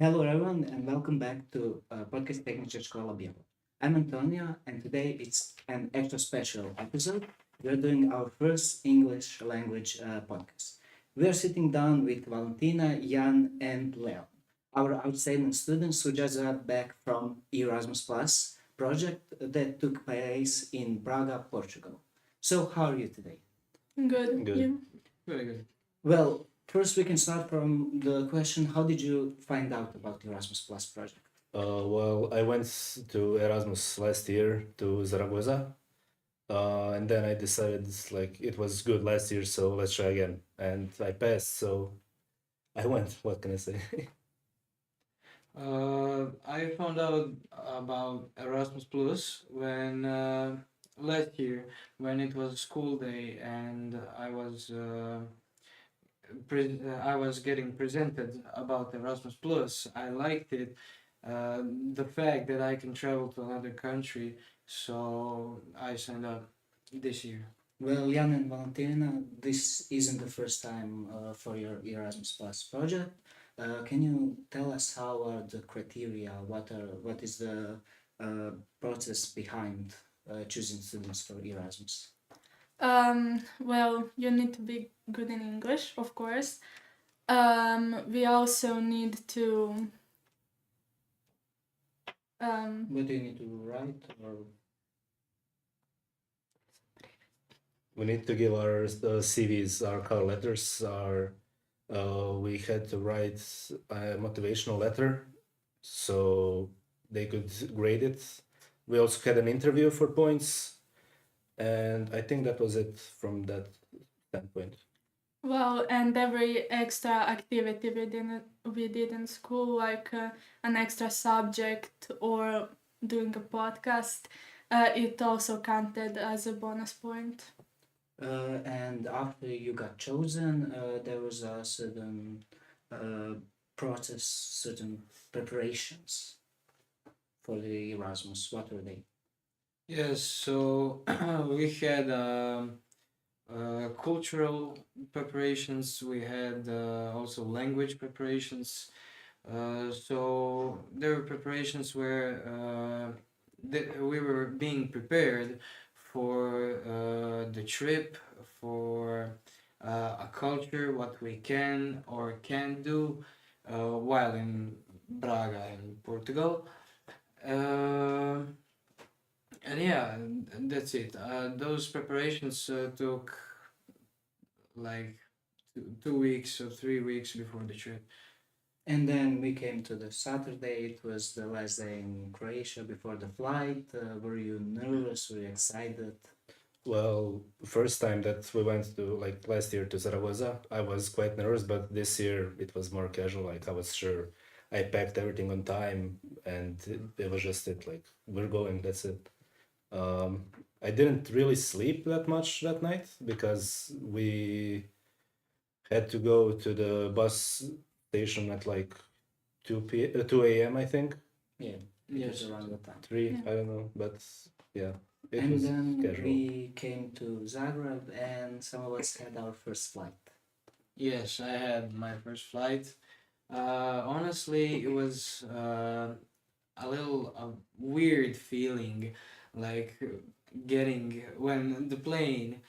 Hello, everyone, and welcome back to Podcast Tehnička Škola Bijelo. I'm Antonio, and today it's an extra special episode. We're doing our first English language podcast. We are sitting down with Valentina, Jan, and Leon, our outstanding students who just got back from Erasmus Plus project that took place in Braga, Portugal. So, how are you today? Good. Good. You? Very good. Well, first we can start from the question: how did you find out about the Erasmus Plus project? Well, I went to Erasmus last year to Zaragoza, and then I decided like it was good last year, so let's try again. And I passed, so I went. What can I say? I found out about Erasmus Plus when last year when it was school day and I was getting presented about Erasmus Plus. I liked it, the fact that I can travel to another country, so I signed up this year. Well, Jan and Valentina, this isn't the first time for your Erasmus Plus project. Can you tell us how are the criteria? What is the process behind choosing students for Erasmus? Well, you need to be good in English, of course. We also need to. What do you need to write or? We need to give our CVs, our cover letters. We had to write a motivational letter, so they could grade it. We also had an interview for points, and I think that was it from that standpoint. Well, and every extra activity we did in school, like an extra subject or doing a podcast, it also counted as a bonus point. And after you got chosen, there was a certain process, certain preparations for the Erasmus. What were they? Yes, so we had cultural preparations, we had also language preparations. So there were preparations where we were being prepared for the trip, for a culture, what we can or can't do while in Braga in Portugal. And yeah, that's it. Those preparations took like 2 weeks or 3 weeks before the trip. And then we came to the Saturday. It was the last day in Croatia before the flight. Were you nervous? Were you excited? Well, first time that we went to like last year to Zaragoza, I was quite nervous, but this year it was more casual. Like I was sure I packed everything on time, and it was just it. Like we're going, that's it. I didn't really sleep that much that night because we had to go to the bus station at like 2 a.m. I think. Yeah, it Yes. was around the time. 3, Yeah. I don't know, but yeah, it And was then casual. we came to Zagreb, and some of us had our first flight. Yes, I had my first flight. Honestly, it was a little weird feeling, like getting when the plane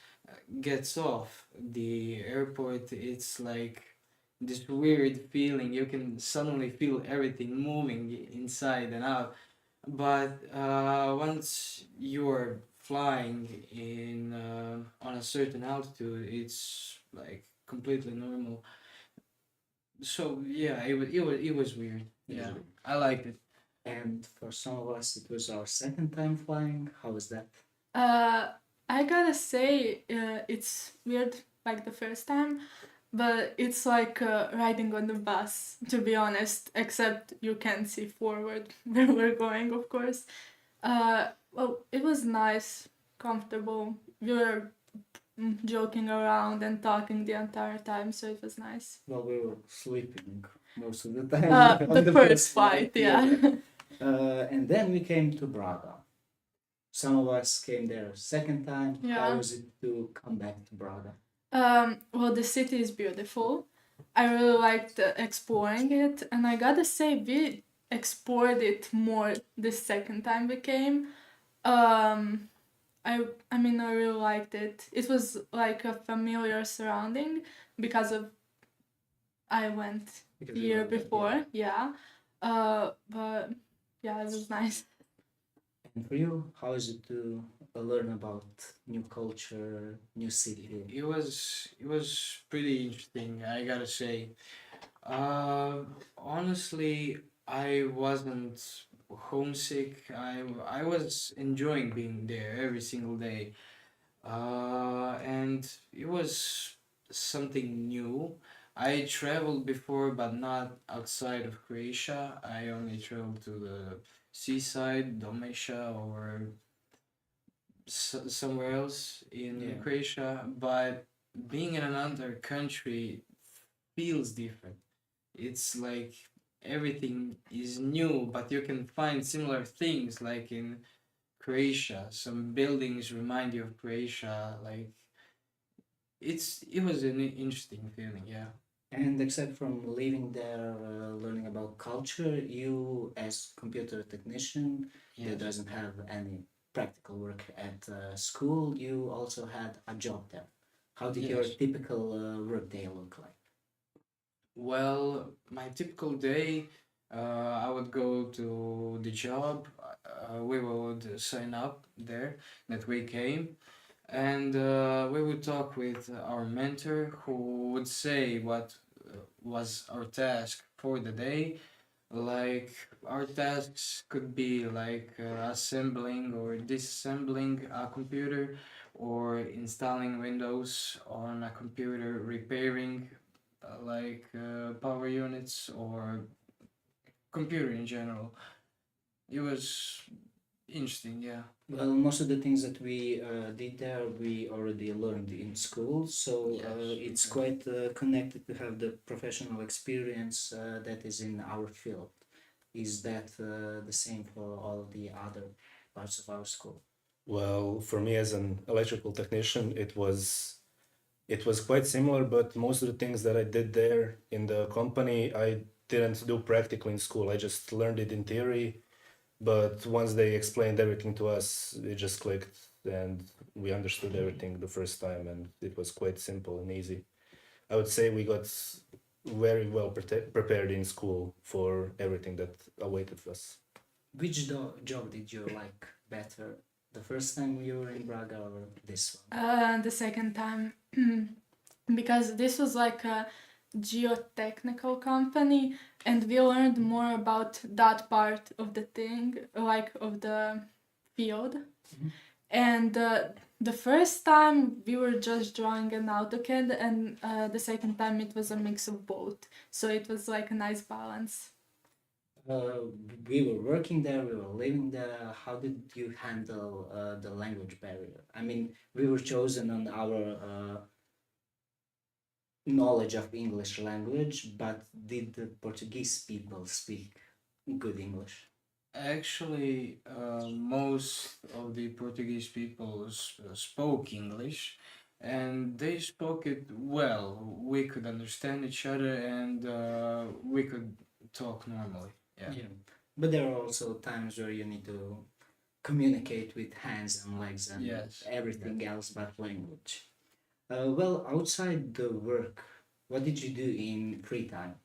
gets off the airport. It's like this weird feeling. You can suddenly feel everything moving inside and out. But once you're flying in on a certain altitude, it's like completely normal. So yeah, it was weird. Yeah, I liked it. And for some of us, it was our second time flying. How was that? I gotta say, it's weird like the first time, but it's like riding on the bus, to be honest, except you can't see forward where we're going, of course. Well, it was nice, comfortable. We were joking around and talking the entire time, so it was nice. Well, we were sleeping most of the time. on The first flight, yeah. And then we came to Braga. Some of us came there second time. How Yeah. was it to come back to Braga? Well, the city is beautiful. I really liked exploring it, and I gotta say we explored it more the second time we came. Um, I mean I really liked it. It was like a familiar surrounding because of I went Because the you year were there, before, yeah. But yeah, it was nice. And for you, how is it to learn about new culture, new city? It was pretty interesting, I gotta say. Honestly, I wasn't homesick. I was enjoying being there every single day. And it was something new. I traveled before, but not outside of Croatia. I only traveled to the seaside, Dalmatia, or somewhere else in Yeah. Croatia. But being in another country feels different. It's like everything is new, but you can find similar things like in Croatia. Some buildings remind you of Croatia. Like it was an interesting feeling, yeah. And except from living there, learning about culture, you as computer technician that Yes. doesn't have any practical work at school, you also had a job there. How did your Yes. typical work day look like? Well, my typical day, I would go to the job. We would sign up there that we came, and we would talk with our mentor who would say what was our task for the day. Like our tasks could be like assembling or disassembling a computer, or installing Windows on a computer, repairing power units or computer in general. It was interesting, yeah. Well, most of the things that we did there, we already learned in school, so Yes, it's exactly. quite connected to have the professional experience that is in our field. Is that the same for all the other parts of our school? Well, for me as an electrical technician, it was quite similar, but most of the things that I did there in the company, I didn't do practically in school. I just learned it in theory, but once they explained everything to us, it just clicked and we understood everything the first time, and it was quite simple and easy. I would say we got very well prepared in school for everything that awaited us. Which job did you like better? The first time you were in Braga or this one? The second time, because this was like a geotechnical company, and we learned more about that part of the thing, like of the field. Mhm. And the first time we were just drawing an AutoCAD, and the second time it was a mix of both. So it was like a nice balance. We were working there, we were living there. How did you handle the language barrier? I mean, we were chosen on our knowledge of English language, but did the Portuguese people speak good English? Actually, most of the Portuguese people spoke English, and they spoke it well. We could understand each other, and we could talk normally. Yeah. Yeah. But there are also times where you need to communicate with hands and legs and Yes. everything else but language. Well, outside the work, what did you do in free time?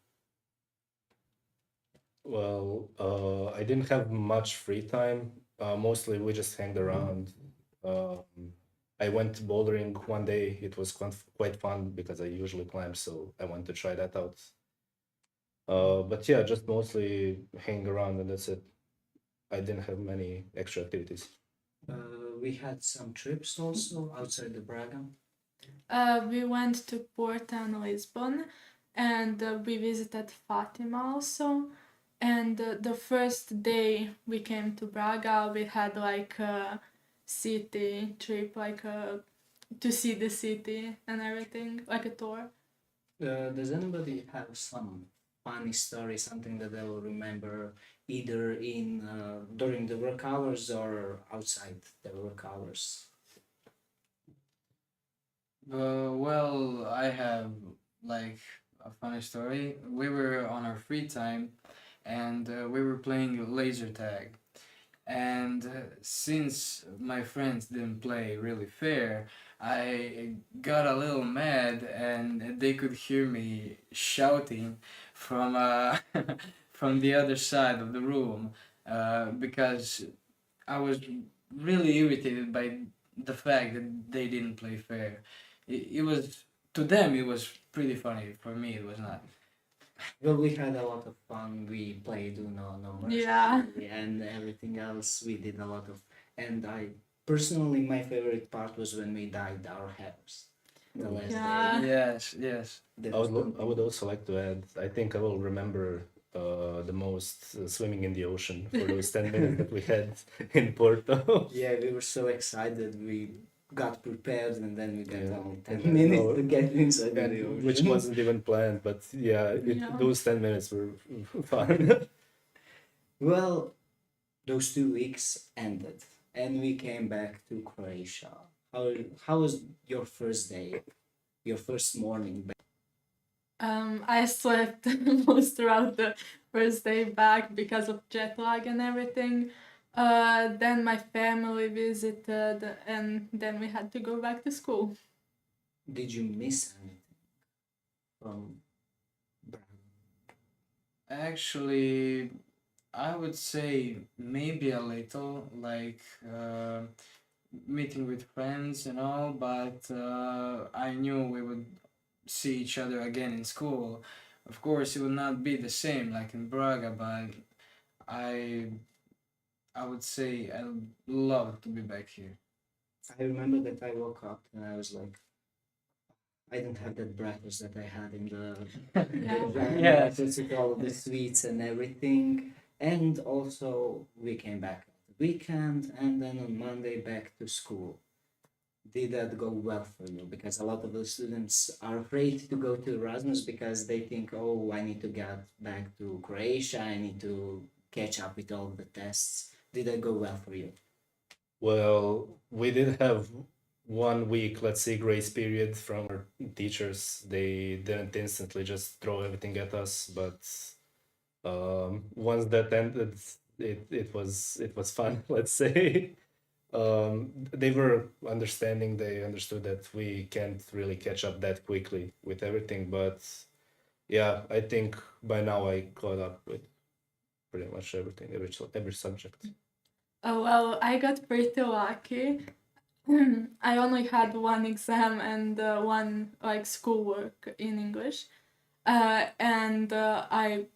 Well, I didn't have much free time. Mostly we just hanged around. Um, I went bouldering one day. It was quite fun because I usually climb, so I want to try that out. But yeah, just mostly hang around and that's it. I didn't have many extra activities. We had some trips also outside the Braga. We went to Porto and Lisbon, and we visited Fatima also. And the first day we came to Braga, we had like a city trip, like to see the city and everything, like a tour. Does anybody have some funny story, something that they will remember either in during the work hours or outside the work hours? Well, I have like a funny story. We were on our free time, and we were playing laser tag. And since my friends didn't play really fair, I got a little mad, and they could hear me shouting from from the other side of the room, because I was really irritated by the fact that they didn't play fair. It was, to them it was pretty funny. For me, it was not. Well, we had a lot of fun. We played Uno, No Yeah. Mercy, and everything else. We did a lot of, and I personally, my favorite part was when we dyed our hairs. The last Yeah. day. Yes, yes. That I was would, I would also like to add, I think I will remember the most swimming in the ocean for those 10 minutes that we had in Porto. Yeah, we were so excited. We got prepared, and then we got Yeah. only 10 And then- minutes oh, to get inside the And ocean. which wasn't even planned, but yeah, Yeah. those 10 minutes were fun. Well, those 2 weeks ended, and we came back to Croatia. How was your first day, your first morning back? I slept most throughout the first day back because of jet lag and everything. Then my family visited, and then we had to go back to school. Did you miss anything from Prague? Actually, I would say maybe a little, like meeting with friends and all, but I knew we would see each other again in school. Of course, it would not be the same like in Braga, but I I would say I love to be back here. I remember that I woke up and I was like, I didn't have that breakfast that I had in the Yeah. Yes. breakfast with all of the sweets and everything. And also, we came back at the weekend, and then on Monday back to school. Did that go well for you? Because a lot of the students are afraid to go to Erasmus because they think, oh, I need to get back to Croatia, I need to catch up with all the tests. Did that go well for you? Well, we did have 1 week, let's say, grace period from our teachers. They didn't instantly just throw everything at us, but once that ended, it was fun, let's say. They were understanding, they understood that we can't really catch up that quickly with everything, but yeah, I think by now I caught up with pretty much everything, every subject. Oh, well, I got pretty lucky. I only had one exam and one like schoolwork in English, and I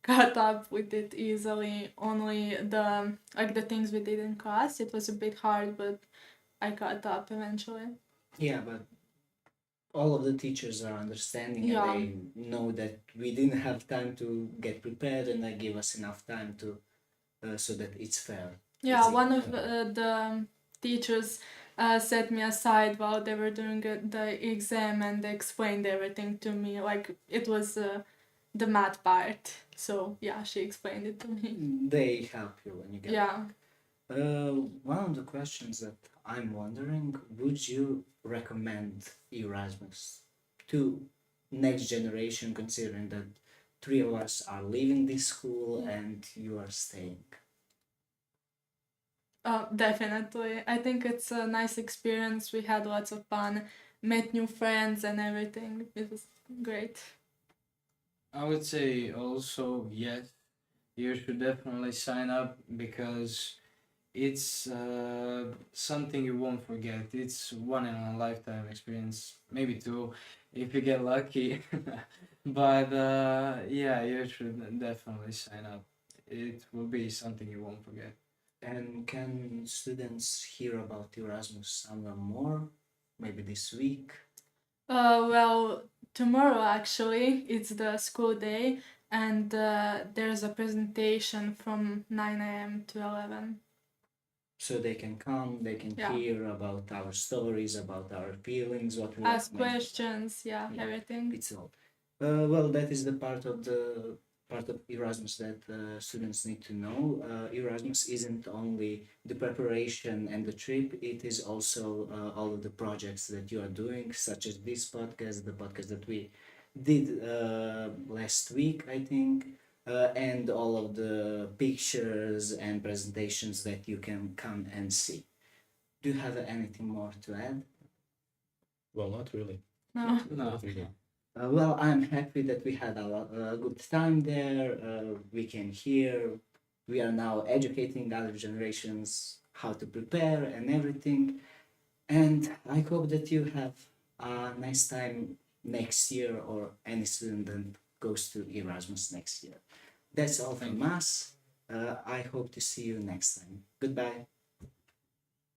got up with it easily. Only the things we did in class, it was a bit hard, but I got up eventually. Yeah, but all of the teachers are understanding Yeah. and they know that we didn't have time to get prepared and they give us enough time to so that it's fair. Yeah, It's one of equal. the teachers set me aside while they were doing the exam and they explained everything to me. Like it was the math part. So yeah, she explained it to me. They help you when you get Yeah. one of the questions that I'm wondering, would you recommend Erasmus to next generation, considering that 3 of us are leaving this school and you are staying? Definitely. I think it's a nice experience. We had lots of fun, met new friends and everything. It was great. I would say also yes, you should definitely sign up because it's something you won't forget. It's one in a lifetime experience, maybe two, if you get lucky. But yeah, you should definitely sign up. It will be something you won't forget. And can students hear about Erasmus somewhere more? Maybe this week? Well, tomorrow actually, it's the school day, and there's a presentation from 9 a.m. to 11. So they can come, they can Yeah. hear about our stories, about our feelings, what we Ask recommend. questions, yeah, Yeah. everything. It's all. Well, that is the part of Erasmus that students need to know. Erasmus isn't only the preparation and the trip; it is also all of the projects that you are doing, such as this podcast, the podcast that we did last week, I think, and all of the pictures and presentations that you can come and see. Do you have anything more to add? Well, not really. No. No. Well, I'm happy that we had a good time there. We came here. We are now educating other generations how to prepare and everything. And I hope that you have a nice time next year, or any student that goes to Erasmus next year. That's all from us. I hope to see you next time. Goodbye.